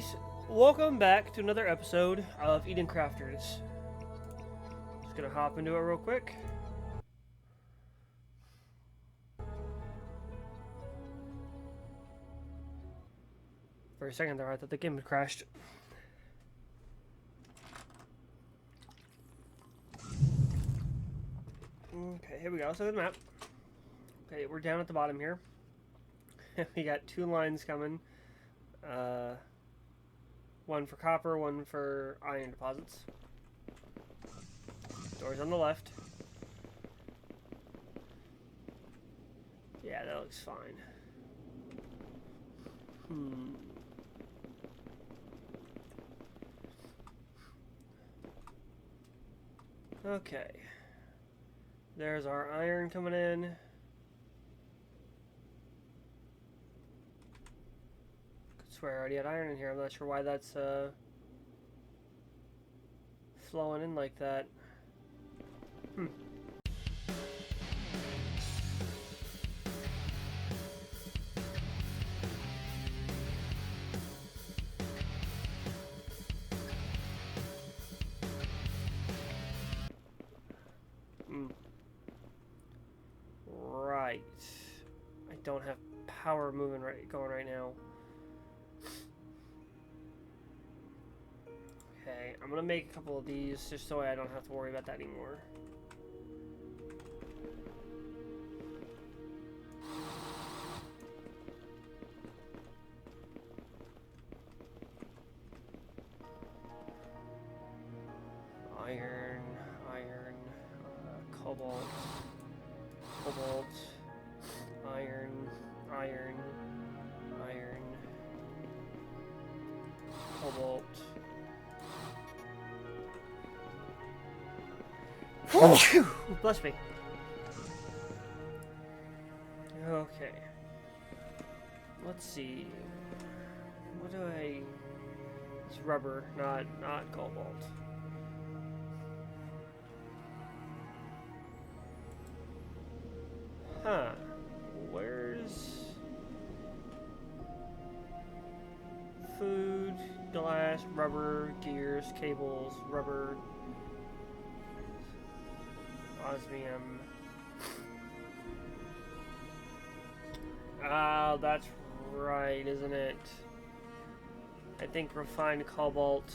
guys, welcome back to another episode of Eden Crafters. Just gonna hop into it real quick. For a second there, I thought the game had crashed. Okay, here we go. So the map. Okay, we're down at the bottom here. We got two lines coming. One for copper, one for iron deposits. Doors on the left. Yeah, that looks fine. Okay. There's our iron coming in. Could swear I already had iron in here. I'm not sure why that's flowing in like that. Right. I don't have power moving going right now. Okay, I'm gonna make a couple of these just so I don't have to worry about that anymore. Iron, cobalt, iron, cobalt. Whew, bless me. Okay. Let's see. What do I... It's rubber, not cobalt. Huh. Where's... Food, glass, rubber, gears, cables, rubber... Osmium. Ah, that's right, isn't it? I think refined cobalt.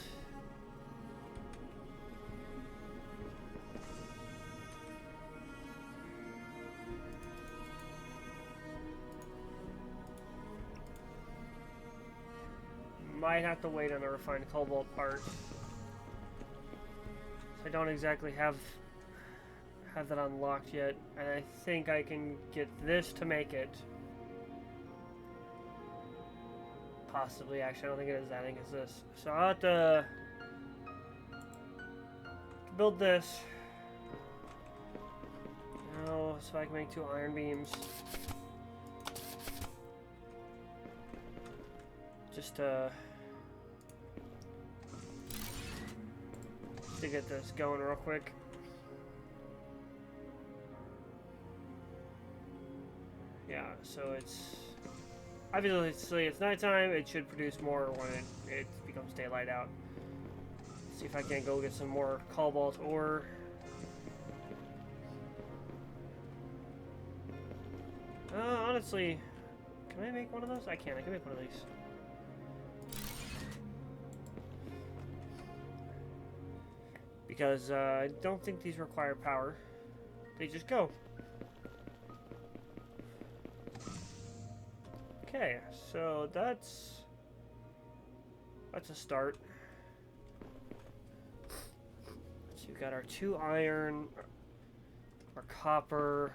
Might have to wait on the refined cobalt part. I don't exactly have that unlocked yet, and I think I can get this to make it. Possibly, actually, I don't think it is that. I think it's this. So I'll have to build this. Oh, so I can make 2 iron beams. Just to get this going real quick. Yeah, so it's obviously it's nighttime. It should produce more when it becomes daylight out. See if I can't go get some more cobalt ore. Honestly, can I make one of those? I can. I can make one of these. Because I don't think these require power. They just go. Okay, so that's a start. So we've got our 2 iron, our copper,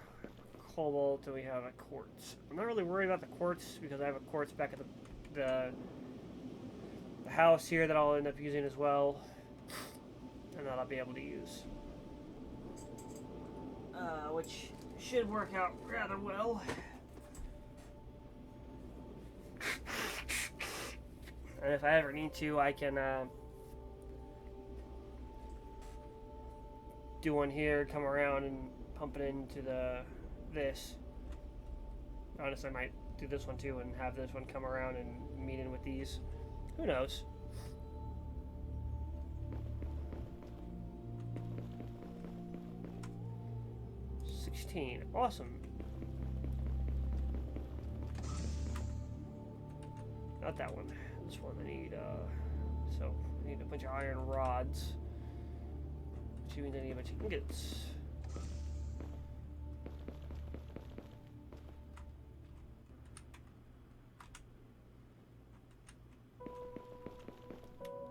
cobalt, and we have a quartz. I'm not really worried about the quartz because I have a quartz back at the house here that I'll end up using as well, and that I'll be able to use, which should work out rather well. And if I ever need to, I can do one here, come around and pump it into this. Honestly, I might do this one too and have this one come around and meet in with these. Who knows? Awesome. Not that one. This one I need, so I need a bunch of iron rods. Which means I need a bunch of ingots.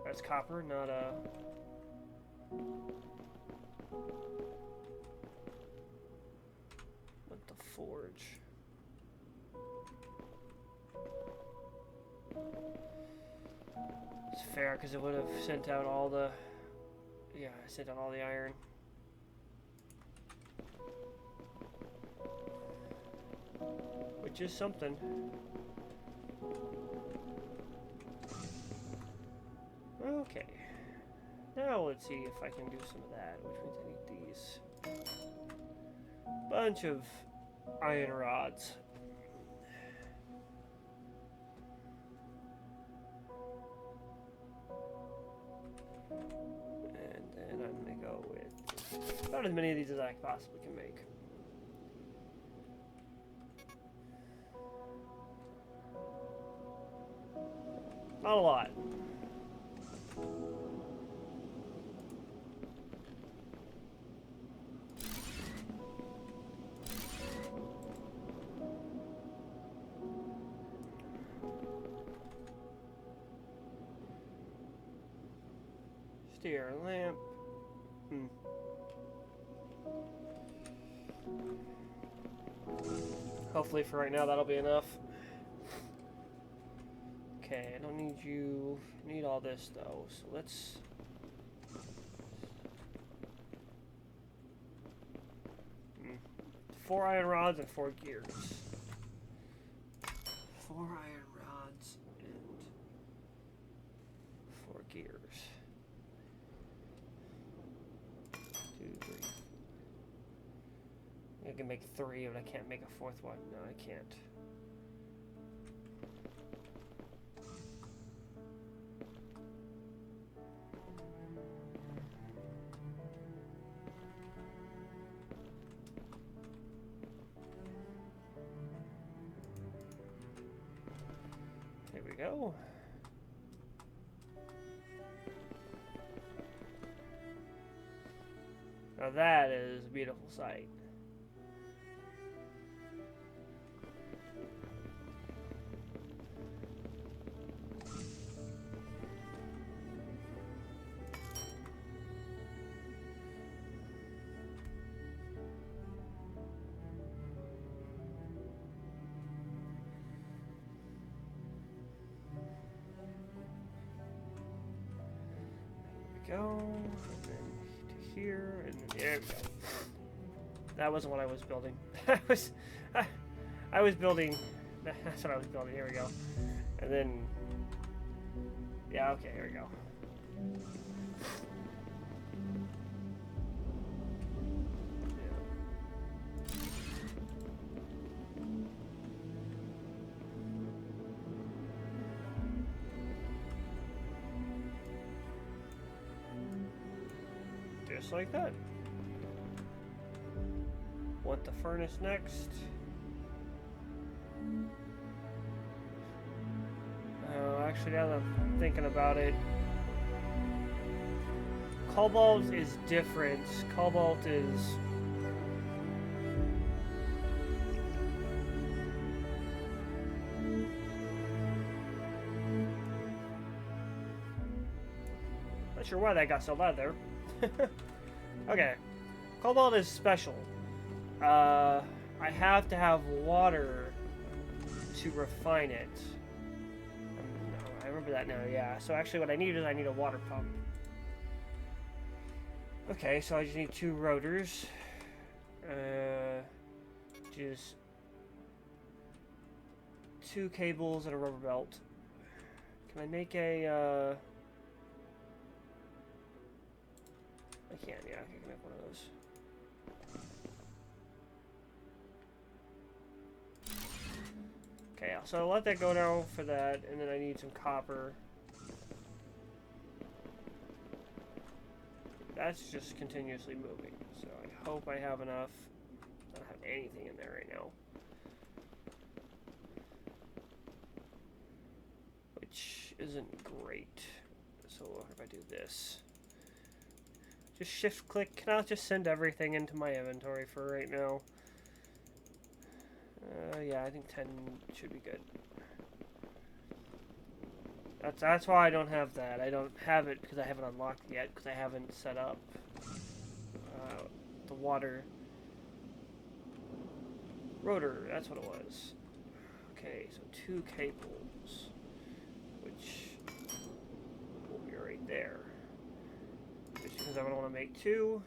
That's copper, not a... What the forge? It's fair, because it would have sent out all the... Yeah, I sent out all the iron. Which is something. Okay. Now let's see if I can do some of that, which means I need these. Bunch of iron rods. And then I'm going to go with about as many of these as I possibly can make. Not a lot. Steer lamp. Hopefully for right now that'll be enough. Okay, I don't need you. I need all this though, so let's... 4 iron rods and 4 gears. 4 iron rods and 4 gears. 2, 3. I can make 3, but I can't make a 4th one. No, I can't. There we go. Now that is a beautiful sight. Go, and then to here, and then there we go. That wasn't what I was building. I was building, that's what I was building, here we go. And then, yeah, okay, here we go. Just like that. Want the furnace next? Actually, now that I'm thinking about it, cobalt is different. Cobalt is... Not sure why that got so loud there. Okay, cobalt is special. I have to have water to refine it. I remember that now, yeah. So actually what I need is I need a water pump. Okay, so I just need 2 rotors. Just 2 cables and a rubber belt. Can I make a, I can, yeah, I can make one of those. Okay, so I'll let that go now for that, and then I need some copper. that's just continuously moving. So I hope I have enough. I don't have anything in there right now. Which isn't great. So if I do this, just shift click, can I just send everything into my inventory for right now? Yeah, I think 10 should be good. That's why I don't have that. I don't have it because I haven't unlocked it yet, because I haven't set up the water rotor. That's what it was. Okay, so 2 cables, which will be right there. Just because I don't want to make 2.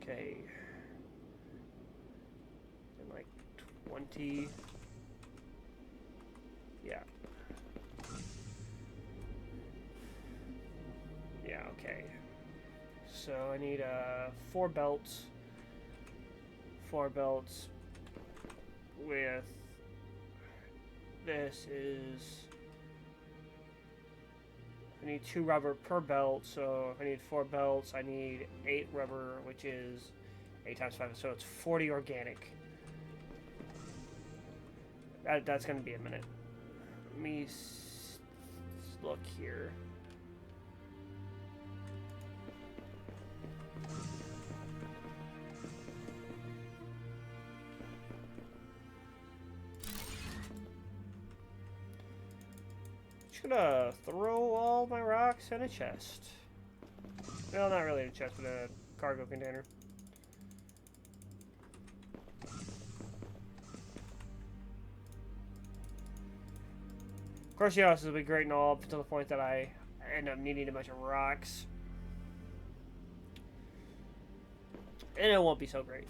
Okay. And like 20. Yeah. Yeah, okay. So I need 4 belts. 4 belts with this is I need 2 rubber per belt, so if I need 4 belts, I need 8 rubber, which is 8 times 5, so it's 40 organic. That's going to be a minute. Let me look here. Just gonna throw all my rocks in a chest. Well, not really a chest, but a cargo container. Of course, yeah, this will be great and all, up to the point that I end up needing a bunch of rocks. And it won't be so great.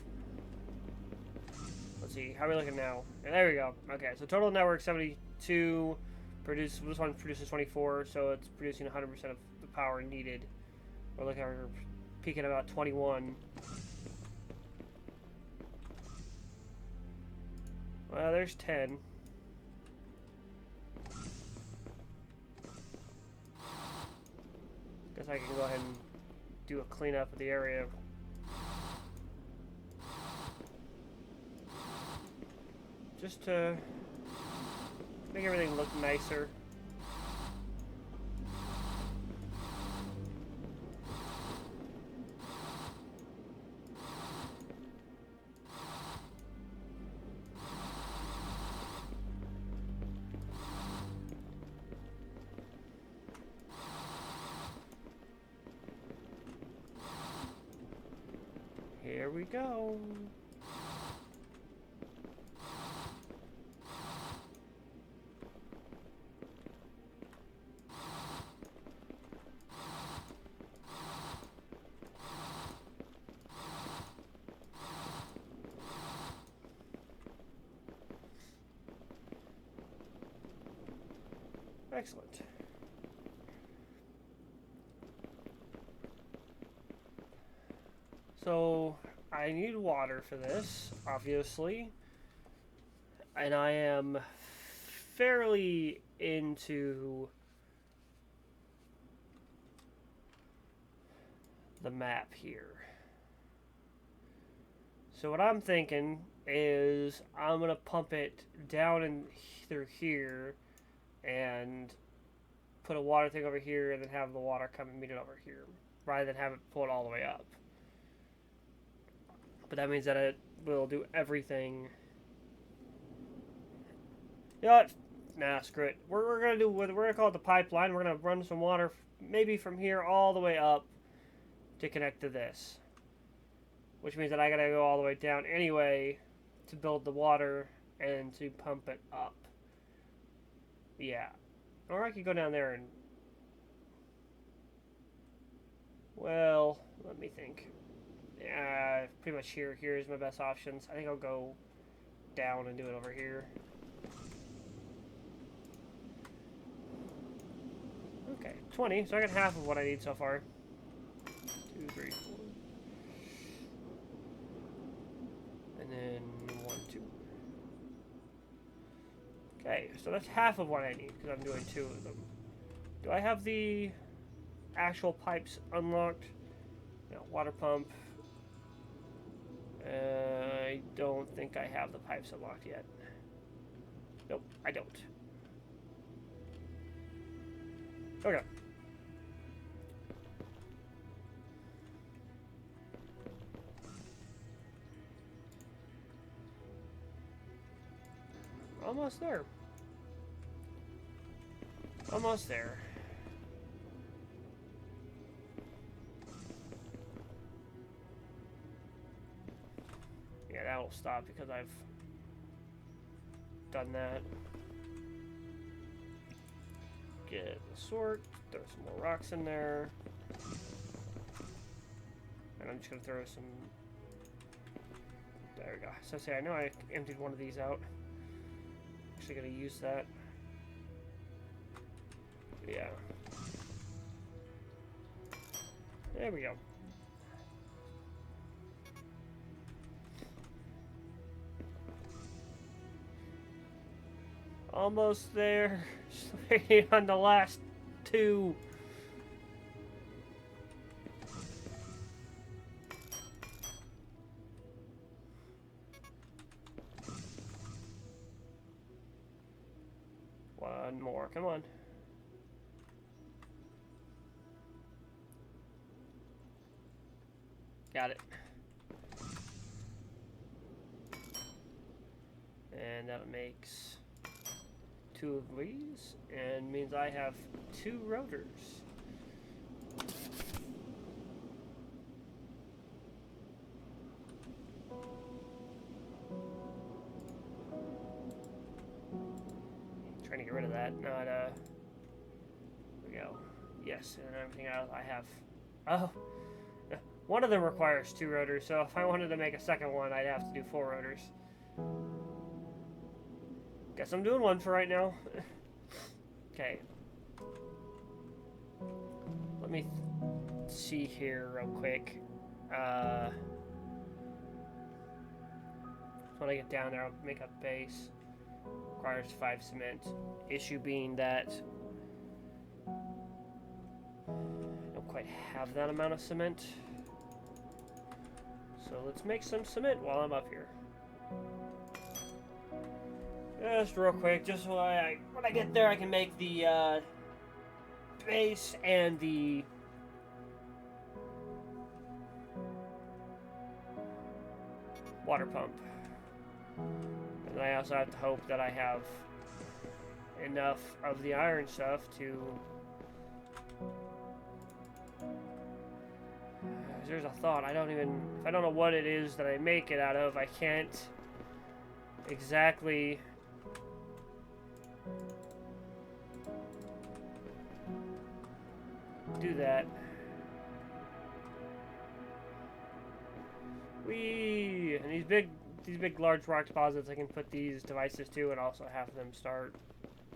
Let's see, how are we looking now? And there we go. Okay, so total network 72. This one produces 24, so it's producing 100% of the power needed. We're looking at peaking about 21. Well, there's 10. Guess I can go ahead and do a cleanup of the area. Just to make everything look nicer. Here we go. Excellent. So, I need water for this, obviously. And I am fairly into the map here. So what I'm thinking is I'm going to pump it down in through here and put a water thing over here and then have the water come and meet it over here, rather than have it pull it all the way up. But that means that it will do everything. You know what? Nah, screw it. We're gonna call it the pipeline. We're gonna run some water, maybe from here all the way up, to connect to this. Which means that I gotta go all the way down anyway to build the water and to pump it up. Yeah. Or I could go down there and... Well, let me think. Yeah, pretty much here's my best options. I think I'll go down and do it over here. Okay, 20. So I got half of what I need so far. 2, 3, 4. And then 1, 2. Okay, so that's half of what I need because I'm doing 2 of them. Do I have the actual pipes unlocked? Yeah, water pump. I don't think I have the pipes unlocked yet. Nope, I don't. Okay. Almost there. Almost there. Yeah, that'll stop because I've done that. Get the sort, throw some more rocks in there. And I'm just gonna throw some. There we go. So say I know I emptied one of these out. Actually gonna use that. Yeah. There we go. Almost there. Just waiting on the last two. One more. Come on. Got it. And that makes 2 of these, and means I have 2 rotors. Trying to get rid of that, not, there we go. Yes, and everything else I have. Oh, one of them requires 2 rotors, so if I wanted to make a second one, I'd have to do 4 rotors. Guess I'm doing 1 for right now. Okay. Let me see here real quick. When I get down there, I'll make a base. Requires 5 cement. Issue being that I don't quite have that amount of cement. So let's make some cement while I'm up here. Just real quick, just so when I get there, I can make the base and the water pump. And I also have to hope that I have enough of the iron stuff to... There's a thought. I don't know what it is that I make it out of. I can't exactly... do that. Whee! And these big large rock deposits, I can put these devices to and also have them start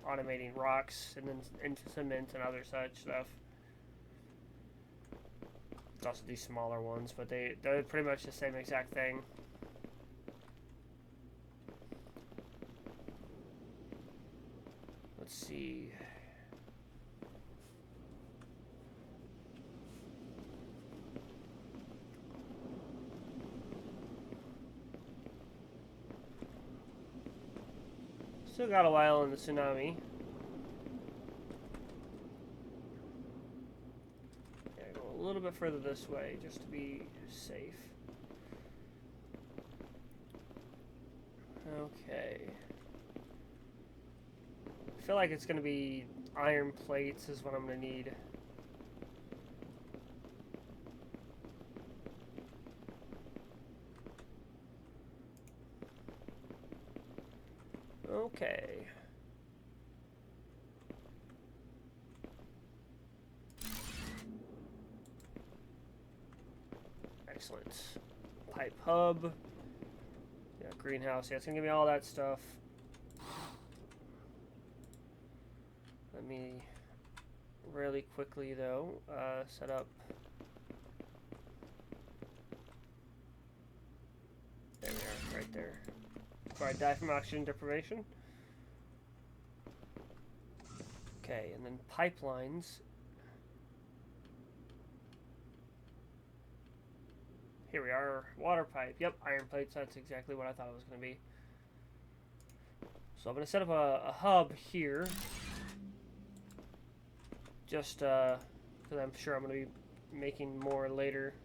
automating rocks and then into cement and other such stuff. It's also these smaller ones, but they're pretty much the same exact thing. Let's see. Still got a while in the tsunami. Yeah, go a little bit further this way just to be safe. Okay. I feel like it's going to be iron plates is what I'm going to need. Okay. Excellent. Pipe hub. Yeah, greenhouse. Yeah, it's gonna give me all that stuff. Let me really quickly though set up. There we are, right there. Before I die from oxygen deprivation. Okay, and then pipelines. Here we are. Water pipe. Yep, iron plates. That's exactly what I thought it was going to be. So I'm going to set up a hub here. Just because I'm sure I'm going to be making more later.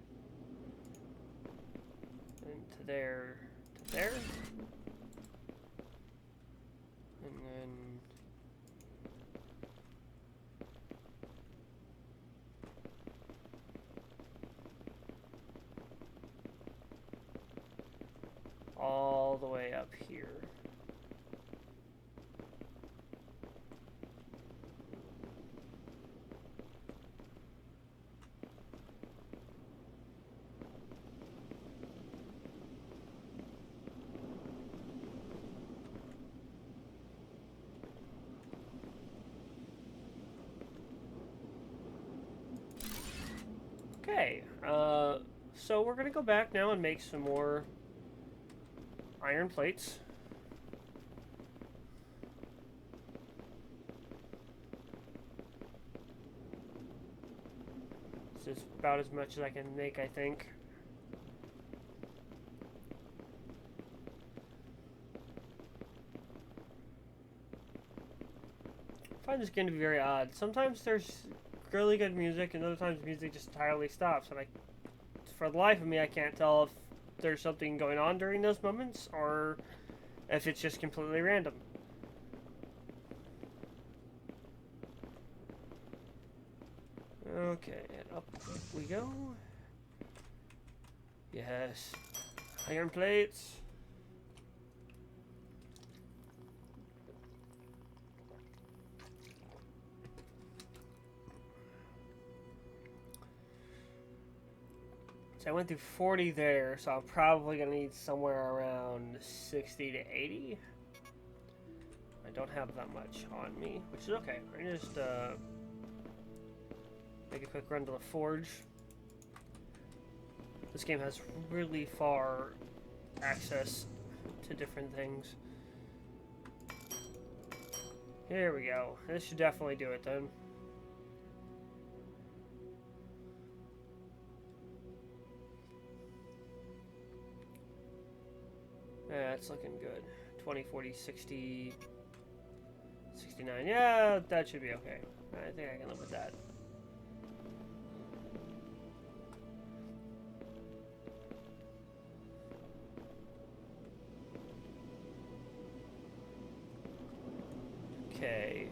And to there. To there. And then... all the way up here. Okay, so we're gonna go back now and make some more iron plates. This is about as much as I can make, I think. I find this game to be very odd. Sometimes there's really good music, and other times music just entirely stops, and for the life of me, I can't tell if there's something going on during those moments, or if it's just completely random. Okay, and up we go. Yes. Iron plates. So I went through 40 there, so I'm probably going to need somewhere around 60 to 80. I don't have that much on me, which is okay. I just make a quick run to the forge. This game has really far access to different things. Here we go. This should definitely do it then. Yeah, it's looking good. 20, 40, 60, 69. Yeah, that should be okay. I think I can live with that. Okay.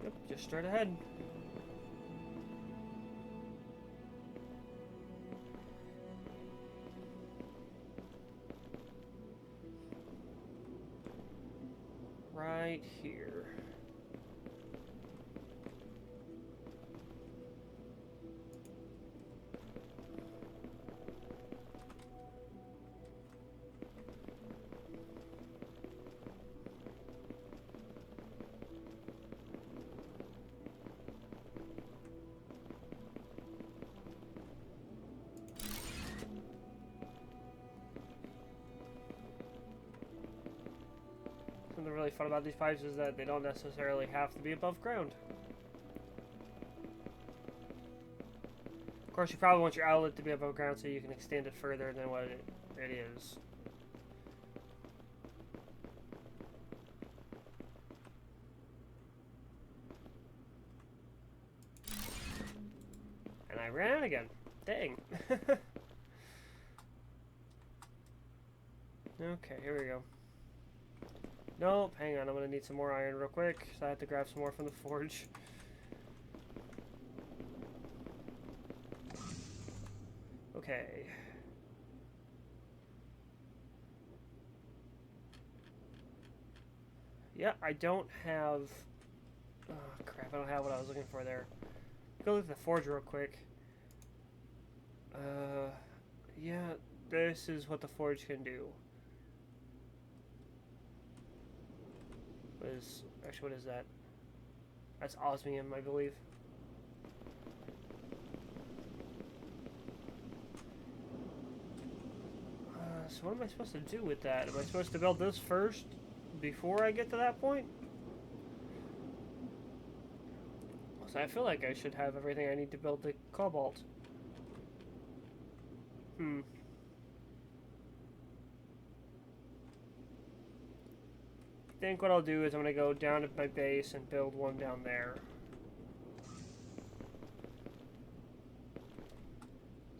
Yep, just straight ahead. Right here. Something really fun about these pipes is that they don't necessarily have to be above ground. Of course, you probably want your outlet to be above ground so you can extend it further than what it is. And I ran out again. Dang. Okay, here we go. Nope, hang on, I'm gonna need some more iron real quick, so I have to grab some more from the forge. Okay. Yeah, I don't have... Oh, crap, I don't have what I was looking for there. Go look at the forge real quick. Yeah, this is what the forge can do. Actually, what is that? That's osmium, I believe. So what am I supposed to do with that? Am I supposed to build this first? before I get to that point. So I feel like I should have everything I need to build the cobalt. I think what I'll do is I'm going to go down to my base and build one down there.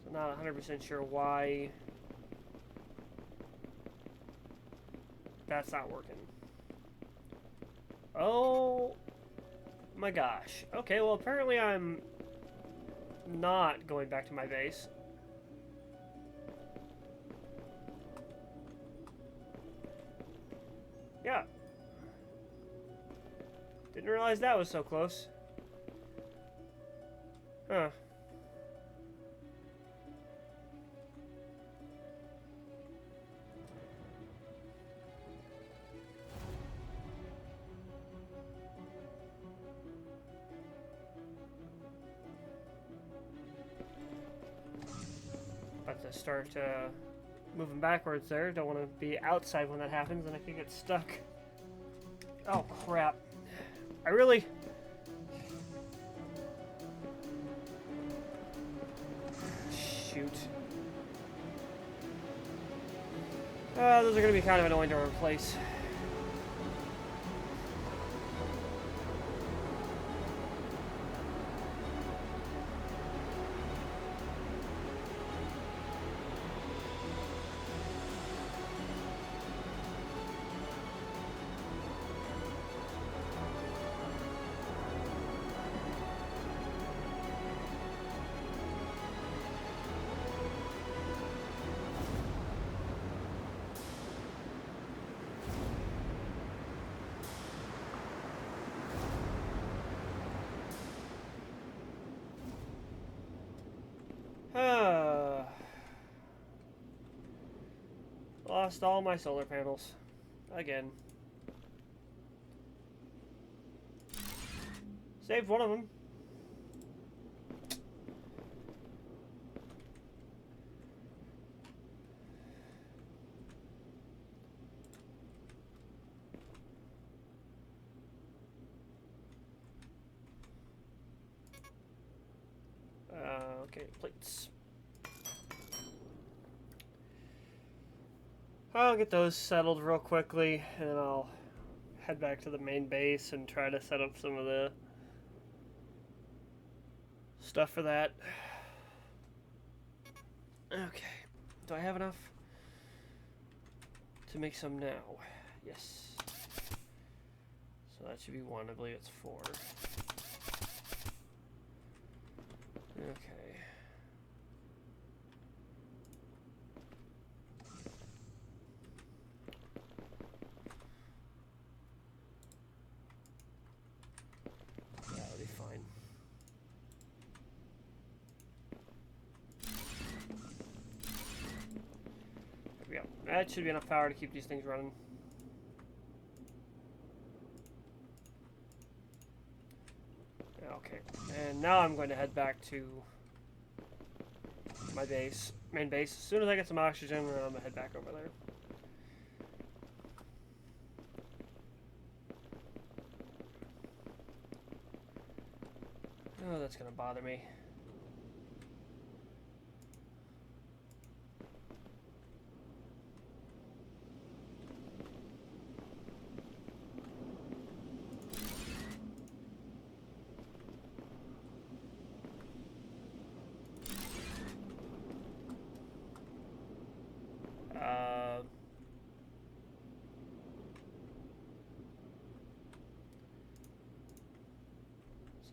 So not 100% sure why that's not working. Oh my gosh. Okay, well apparently I'm not going back to my base. Yeah. Didn't realize that was so close. Huh. About to start moving backwards there. Don't want to be outside when that happens and I could get stuck. Oh crap. I really... Shoot. Those are going to be kind of annoying to replace. Lost all my solar panels. Again. Saved one of them. Okay, plates. I'll get those settled real quickly, and then I'll head back to the main base and try to set up some of the stuff for that. Okay. Do I have enough to make some now? Yes. So that should be one. I believe it's 4. Okay. That'll be fine. There we go. That should be enough power to keep these things running. Okay, and now I'm going to head back to my base, main base. As soon as I get some oxygen, I'm going to head back over there. Oh, that's going to bother me.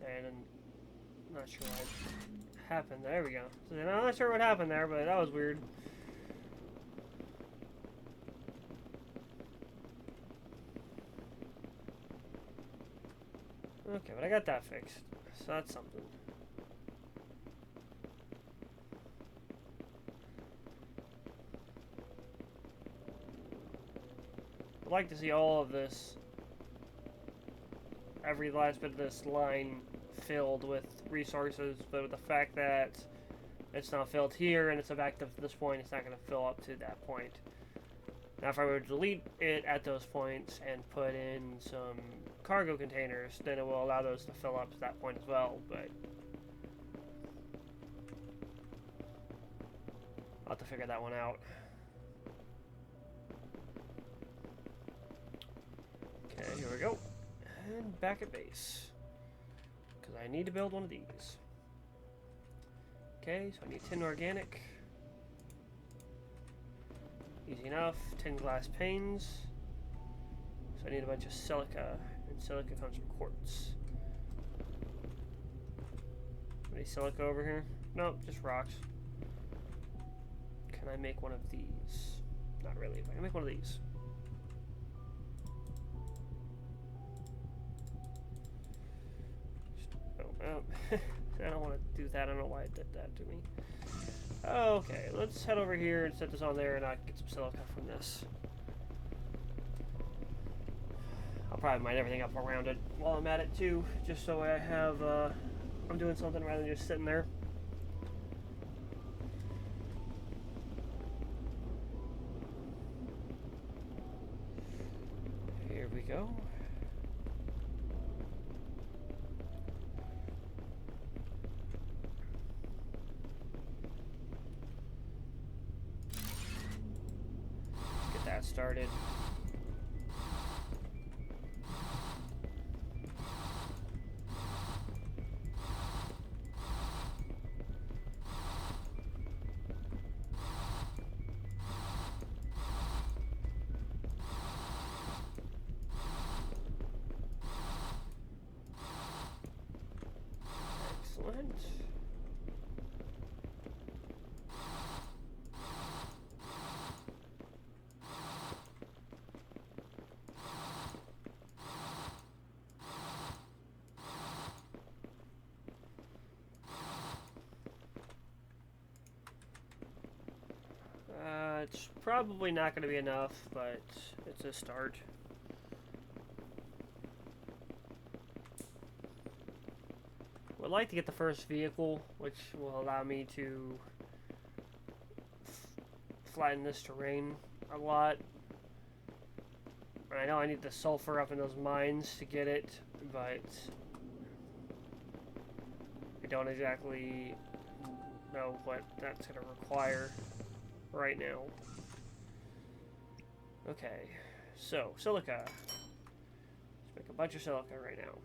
And I'm not sure what happened. There we go. So I'm not sure what happened there, but that was weird. Okay, but I got that fixed. So that's something. I'd like to see all of this, every last bit of this line filled with resources, but with the fact that it's not filled here and it's effective at this point, it's not going to fill up to that point. Now, if I were to delete it at those points and put in some cargo containers, then it will allow those to fill up to that point as well, but I'll have to figure that one out. Okay, here we go. And back at base. Because I need to build one of these. Okay, so I need 10 organic. Easy enough. 10 glass panes. So I need a bunch of silica. And silica comes from quartz. Any silica over here? Nope, just rocks. Can I make one of these? Not really, but I can make one of these. I don't want to do that. I don't know why it did that to me. Okay, let's head over here and set this on there and I can get some silica from this. I'll probably mine everything up around it while I'm at it too, just so I have, I'm doing something rather than just sitting there. Here we go. Get that started. Excellent. It's probably not going to be enough, but it's a start. Would like to get the first vehicle, which will allow me to flatten this terrain a lot. I know I need the sulfur up in those mines to get it, but I don't exactly know what that's going to require right now. Okay, so silica. Let's make a bunch of silica right now,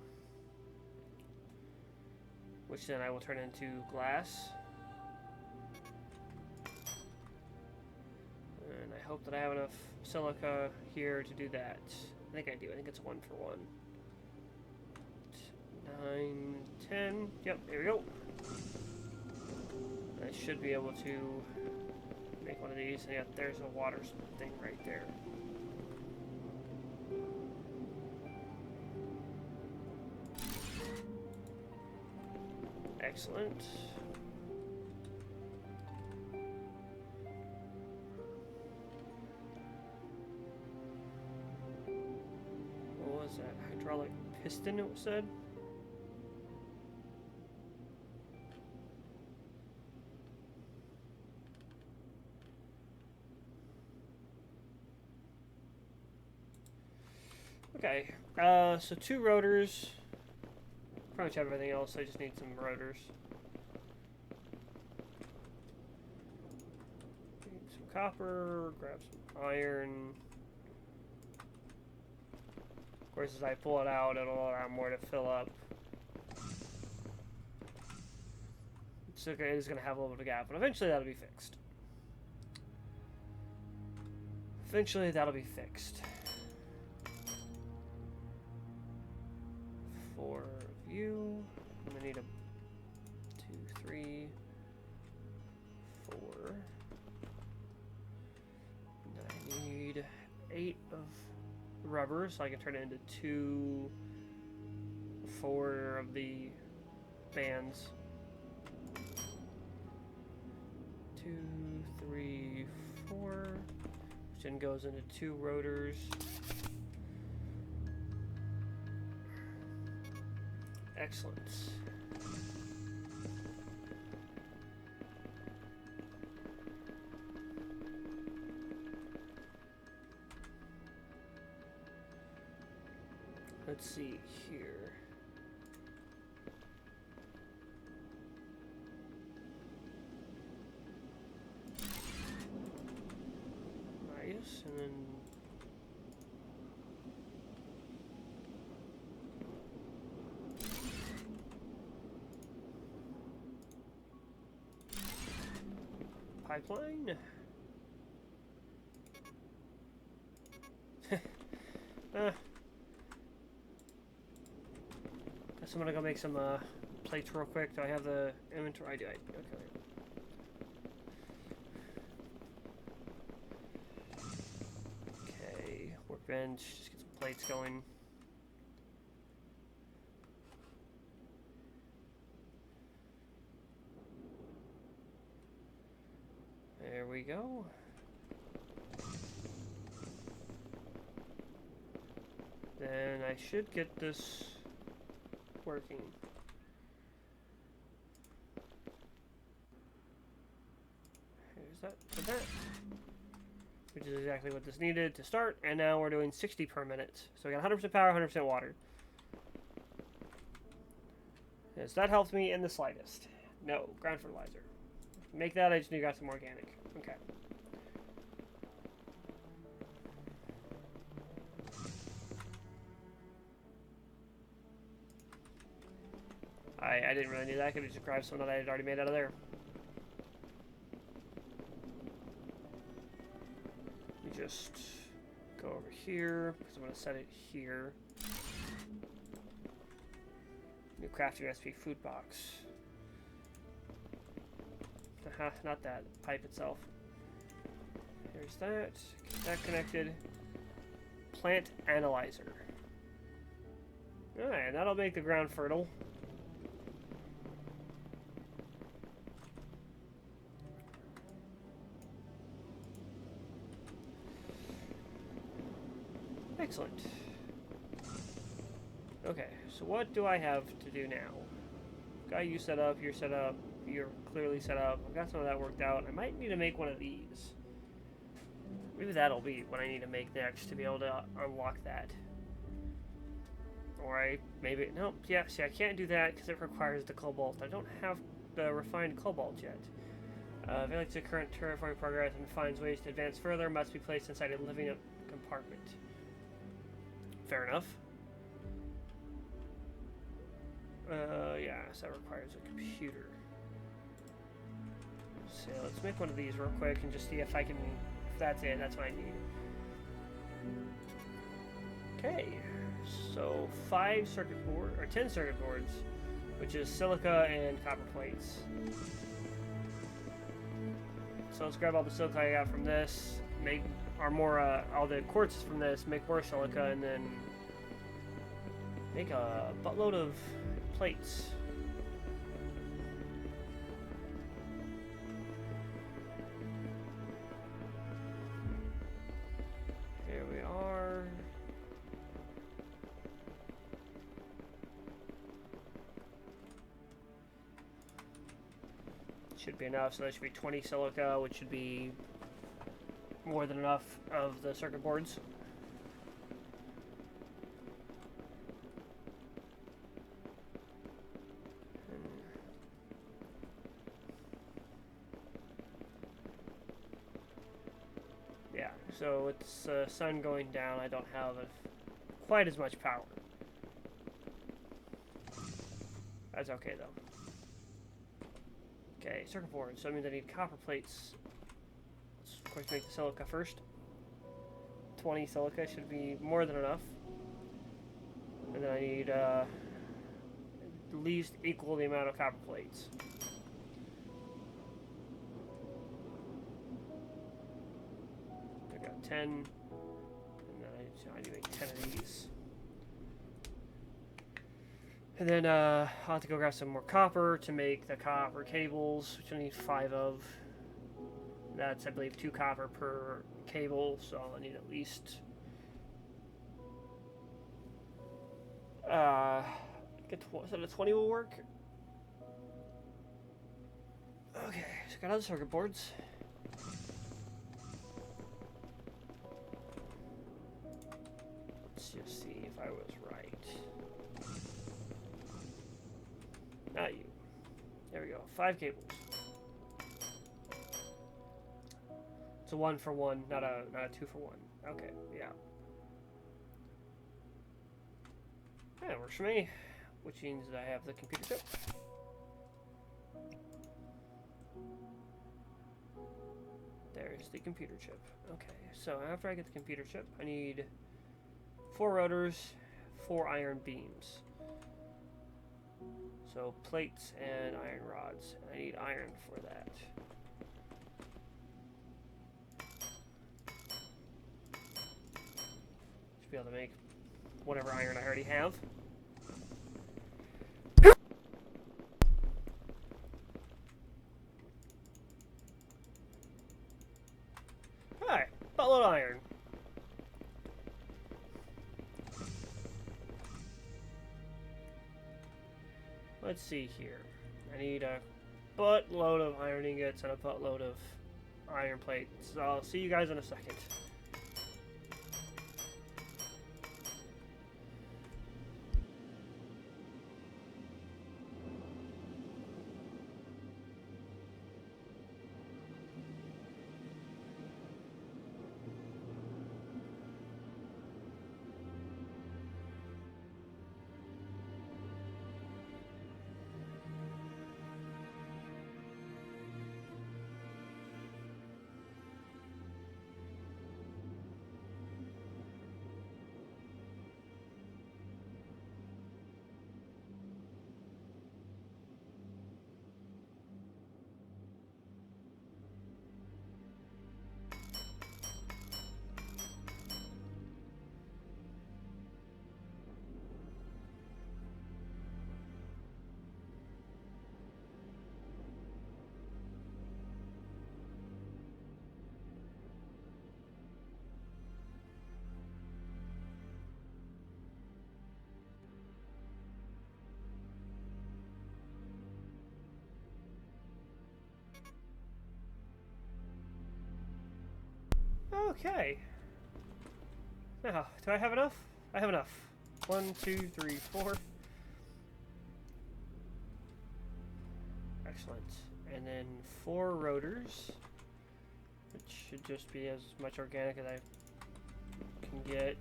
which then I will turn into glass. And I hope that I have enough silica here to do that. I think I do. I think it's 1 for 1. 9, 10. Yep, there we go. I should be able to make one of these. And yeah, there's a water thing right there. Excellent. What was that? Hydraulic piston, it said? Okay, so 2 rotors. Pretty much have everything else, I just need some rotors. Need some copper, grab some iron. Of course, as I pull it out, it'll allow more to fill up. It's okay, it's going to have a little bit of a gap, but eventually that'll be fixed. Eventually that'll be fixed. 4 of you. I'm gonna need a 2, 3, 4. And I need 8 of rubber, so I can turn it into 2, 4 of the bands. 2, 3, 4. Which then goes into 2 rotors. Excellent. Let's see here. Nice, and then pipeline. Guess I'm gonna go make some plates real quick. Do I have the inventory? I do. Okay. Okay, workbench. Just get some plates going. There we go. Then I should get this working. Here's that for that. Which is exactly what this needed to start, and now we're doing 60 per minute. So we got 100% power, 100% water. Yes, that helps me in the slightest. No, ground fertilizer. Make that, I just need to got some organic. Okay. I didn't really need that. I could have just grabbed some that I had already made out of there. Let me just go over here, because I'm going to set it here. New crafting recipe food box. Haha, not that. Pipe itself. There's that. Get that connected. Plant analyzer. Alright, that'll make the ground fertile. Excellent. Okay, so what do I have to do now? Got you set up, you're set up, you're clearly set up. I've got some of that worked out. I might need to make one of these. Maybe that'll be what I need to make next to be able to unlock that. Or maybe, nope, yeah, see, I can't do that because it requires the cobalt. I don't have the refined cobalt yet. Evaluates the current terraforming progress and finds ways to advance further, must be placed inside a living compartment. Fair enough. Yeah, so that requires a computer. So let's make one of these real quick and just see if I can, if that's it, that's what I need. Okay, so 5 circuit board, or 10 circuit boards, which is silica and copper plates. So let's grab all the silica I got from this, make our more, all the quartz from this, make more silica, and then make a buttload of plates. Here we are. Should be enough, so that should be 20 silica, which should be more than enough of the circuit boards. Yeah, so with the sun going down, I don't have quite as much power. That's okay though. Okay, circuit boards, so that means I need copper plates. Let's of course make the silica first. 20 silica should be more than enough. And then I need at least equal the amount of copper plates. I got 10, and then I need to make 10 of these. And then I'll have to go grab some more copper to make the copper cables, which I need 5 of. That's, I believe, 2 copper per cable, so I need at least so the 20 will work. Okay, so got other circuit boards. Let's just see if I was right. 5 cables. It's a 1 for 1, not a 2 for 1. Okay, yeah. Yeah, it works for me, which means that I have the computer chip. There's the computer chip. Okay, so after I get the computer chip, I need 4 rotors, 4 iron beams. So plates and iron rods. And I need iron for that. Should be able to make whatever iron I already have. Alright, buttload of iron. Let's see here. I need a buttload of iron ingots and a buttload of iron plates. So I'll see you guys in a second. Okay. Now, do I have enough? I have enough. 1, 2, 3, 4. Excellent. And then 4 rotors, which should just be as much organic as I can get.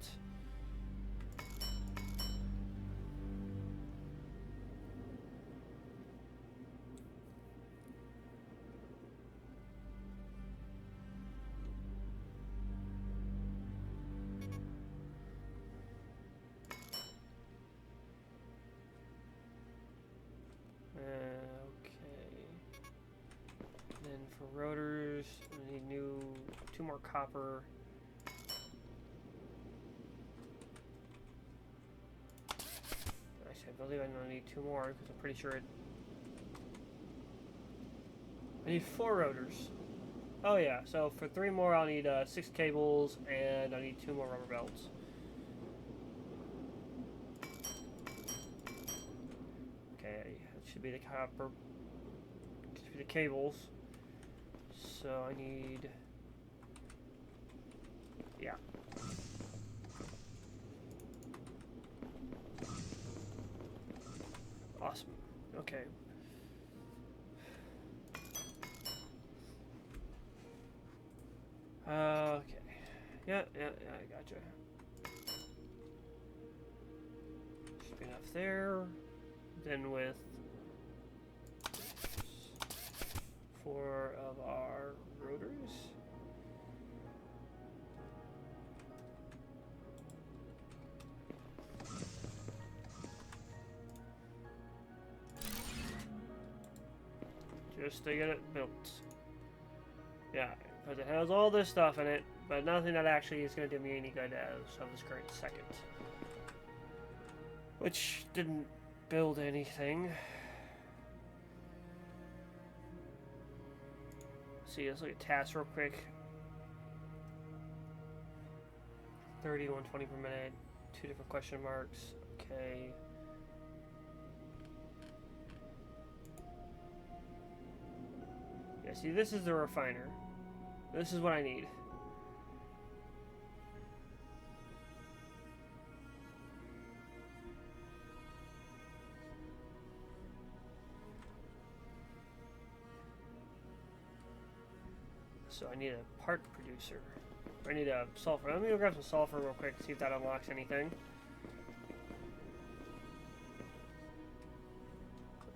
For rotors, we need 2 more copper. Actually, I believe I'm gonna need 2 more because I'm pretty sure I need 4 rotors. Oh yeah, so for 3 more I'll need 6 cables and I need 2 more rubber belts. Okay, that should be the copper. Should be the cables. So I need, yeah. Awesome. Okay. Okay. Yeah, I gotcha. Should be enough there. Then with 4 of our rotors. Just to get it built. Yeah, because it has all this stuff in it, but nothing that actually is going to do me any good as of this current second. Which didn't build anything. See, let's look at tasks real quick. 30, 120 per minute, 2 different question marks. Okay. Yeah, see, this is the refiner. This is what I need. So I need a part producer. I need a sulfur. Let me go grab some sulfur real quick, see if that unlocks anything.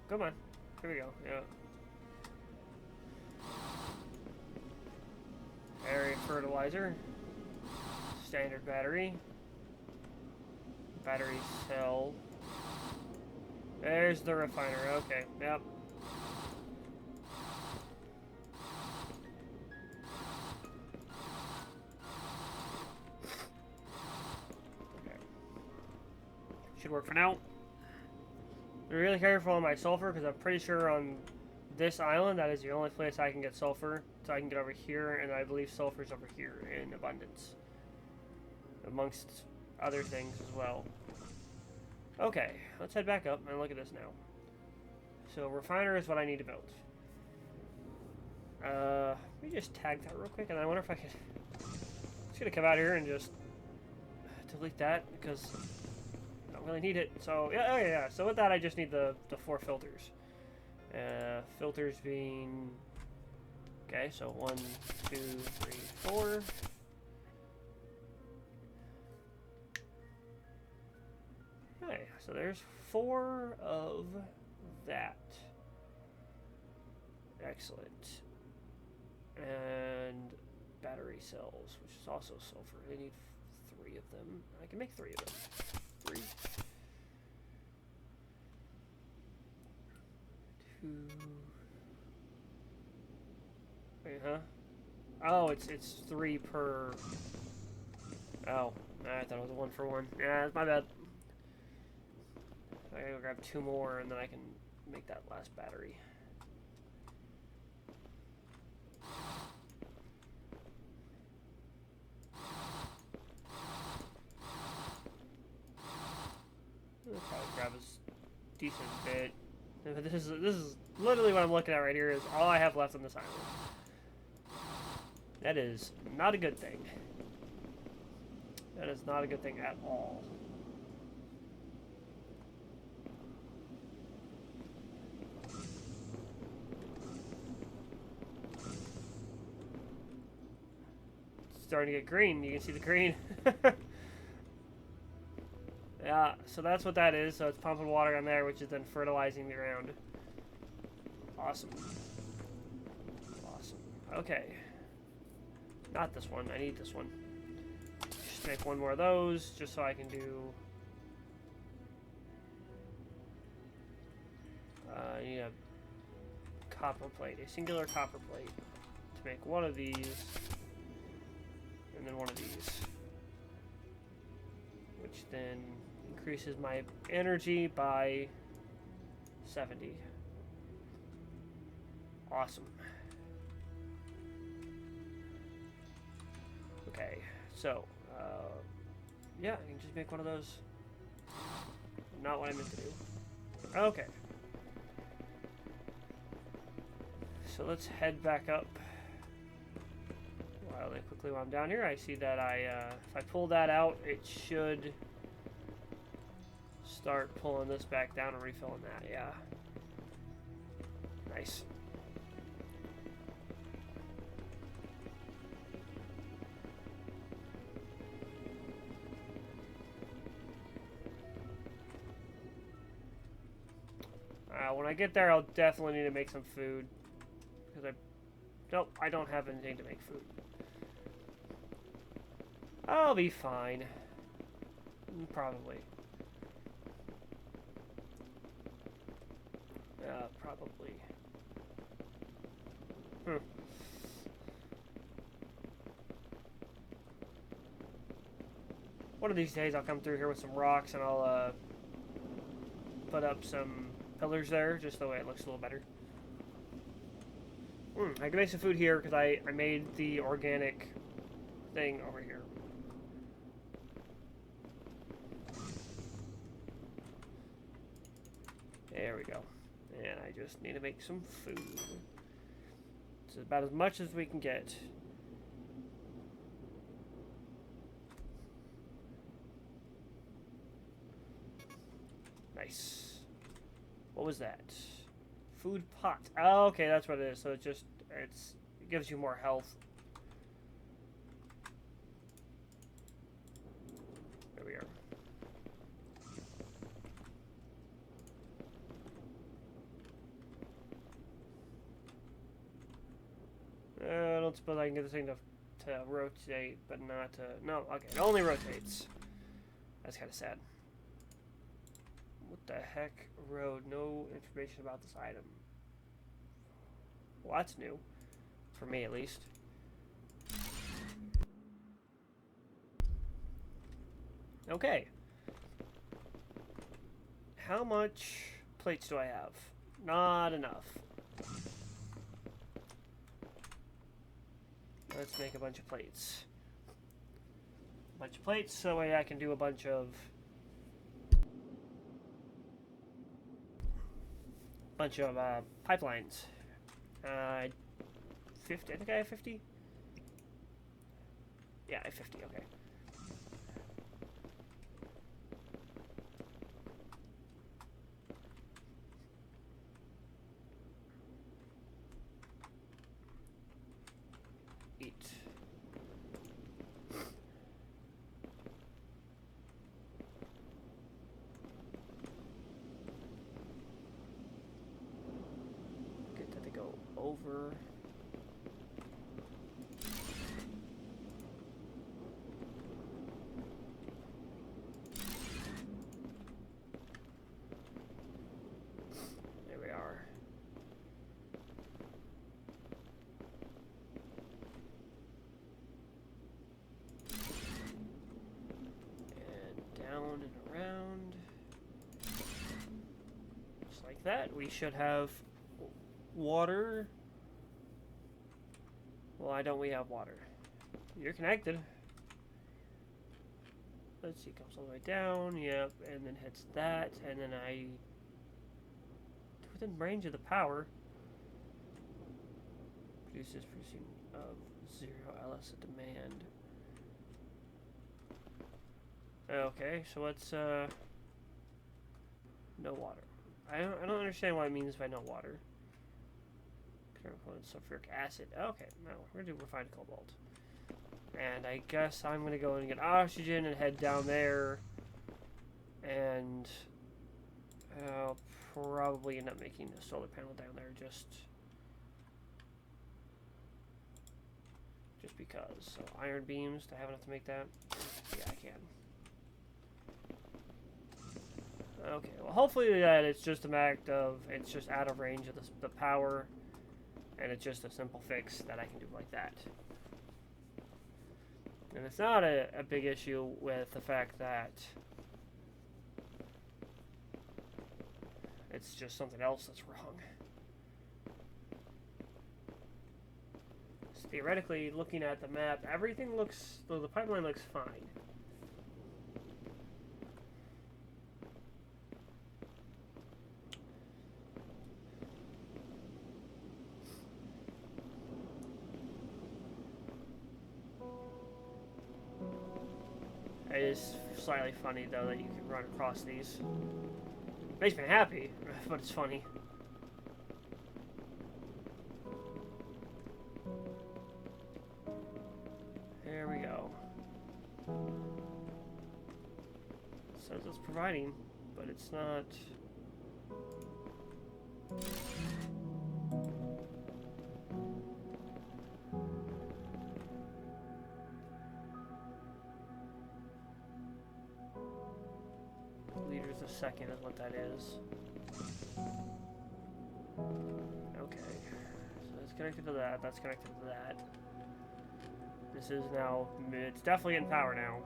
Come on. Here we go. Yeah. Area fertilizer. Standard battery. Battery cell. There's the refiner. Okay. Yep. Okay. Should work for now. Be really careful on my sulfur because I'm pretty sure on this island that is the only place I can get sulfur. So I can get over here, and I believe sulfur's over here in abundance. Amongst other things as well. Okay, let's head back up and look at this now. So refiner is what I need to build. Let me just tag that real quick, and I wonder if I could... I'm just gonna come out here and just delete that because I don't really need it. So yeah, yeah. So with that, I just need the 4 filters. Filters being okay. So 1, 2, 3, 4. Okay, so there's 4 of that. Excellent. And battery cells, which is also sulfur. I need 3 of them. I can make 3 of them. 3. 2. Wait, huh? Oh, it's 3 per. Oh, I thought it was a 1 for 1. Yeah, my bad. I gotta go grab 2 more, and then I can make that last battery. I'll probably grab a decent bit. This is literally what I'm looking at right here. Is all I have left on this island. That is not a good thing. That is not a good thing at all. Starting to get green. You can see the green. Yeah, so that's what that is. So it's pumping water on there, which is then fertilizing the ground. Awesome. Awesome. Okay. Not this one. I need this one. Just make 1 more of those, just so I can do... I need a copper plate. A singular copper plate. To make 1 of these. And then 1 of these. Which then increases my energy by 70. Awesome. Okay, so, yeah, I can just make 1 of those. Not what I meant to do. Okay. So let's head back up. Quickly while I'm down here, I see that if I pull that out, it should start pulling this back down and refilling that. Yeah. Nice. When I get there, I'll definitely need to make some food because nope, I don't have anything to make food. I'll be fine. Probably. Probably. One of these days I'll come through here with some rocks and I'll put up some pillars there just the way it looks a little better. I can make some food here because I made the organic thing over here. There we go. And I just need to make some food. It's about as much as we can get. Nice. What was that? Food pot. Oh, okay, that's what it is. So it gives you more health let's suppose I can get this thing to rotate, but not to... No, okay, it only rotates. That's kind of sad. What the heck? Road, no information about this item. Well, that's new. For me, at least. Okay. How much plates do I have? Not enough. Let's make a bunch of plates. A bunch of plates, so that way I can do a bunch of... pipelines. 50, I think I have 50? Yeah, I have 50, okay. Eat. Get that to go over. There we are. And down and around. Just like that. We should have water. Why don't we have water? You're connected. Let's see, comes all the way down, yep, and then hits that, and then I... within range of the power. Produces producing of 0 LS at demand. Okay, so let's, no water. I don't understand what it means by no water. Sulfuric acid. Okay, no, we're gonna do refined cobalt. And I guess I'm gonna go and get oxygen and head down there. And I'll probably end up making a solar panel down there just because. So iron beams, do I have enough to make that? Yeah, I can. Okay, well hopefully that it's just a matter of, it's just out of range of the power. And it's just a simple fix that I can do like that. And it's not a big issue with the fact that it's just something else that's wrong. So theoretically, looking at the map, everything looks, the pipeline looks fine. It is slightly funny, though, that you can run across these. Makes me happy, but it's funny. There we go. It says it's providing, but it's not. Liters a second is what that is. Okay. So it's connected to that. That's connected to that. This is now, it's definitely in power now.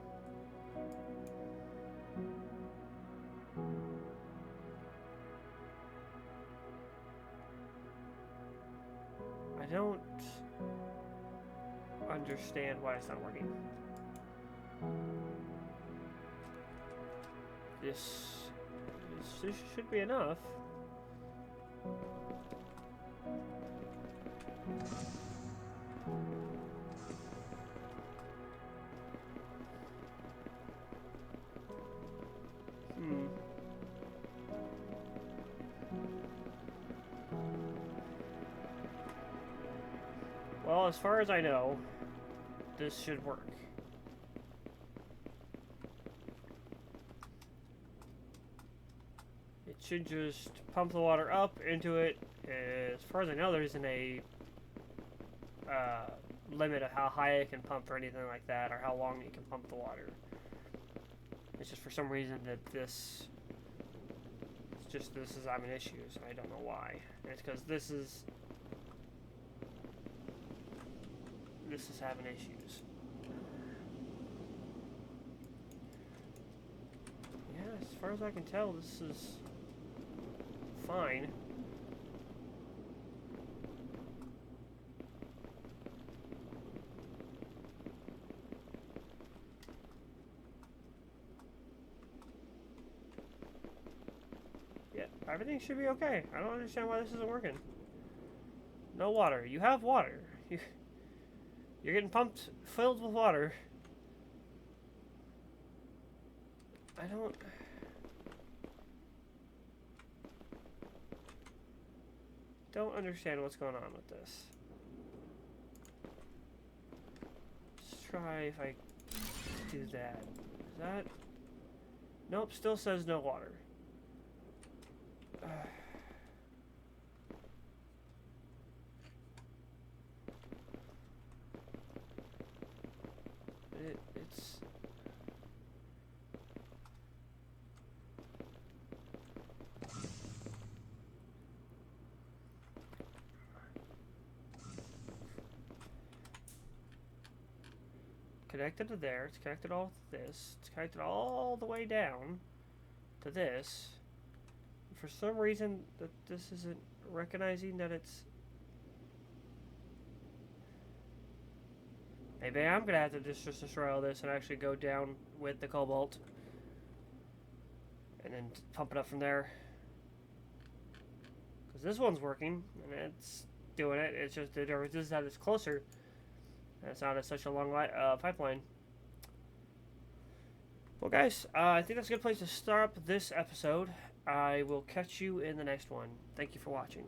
I don't understand why it's not working. This should be enough. Well, as far as I know, this should work. It should just pump the water up into it. As far as I know, there isn't a limit of how high it can pump or anything like that, or how long it can pump the water. It's just for some reason that this is having issues, and I don't know why. And it's because this is having issues. Yeah, as far as I can tell, this is fine. Yeah, everything should be okay. I don't understand why this isn't working. No water. You have water. You're getting pumped, filled with water. I don't understand what's going on with this. Let's try if I do that. Is that? Nope, still says no water. It's connected to there. It's connected all to this. It's connected all the way down to this. For some reason, that this isn't recognizing that it's. Maybe I'm gonna have to just destroy all this and actually go down with the cobalt, and then pump it up from there. Because this one's working and it's doing it. It's just the difference is that it's closer. And it's not such a long pipeline. Well, guys, I think that's a good place to start up this episode. I will catch you in the next one. Thank you for watching.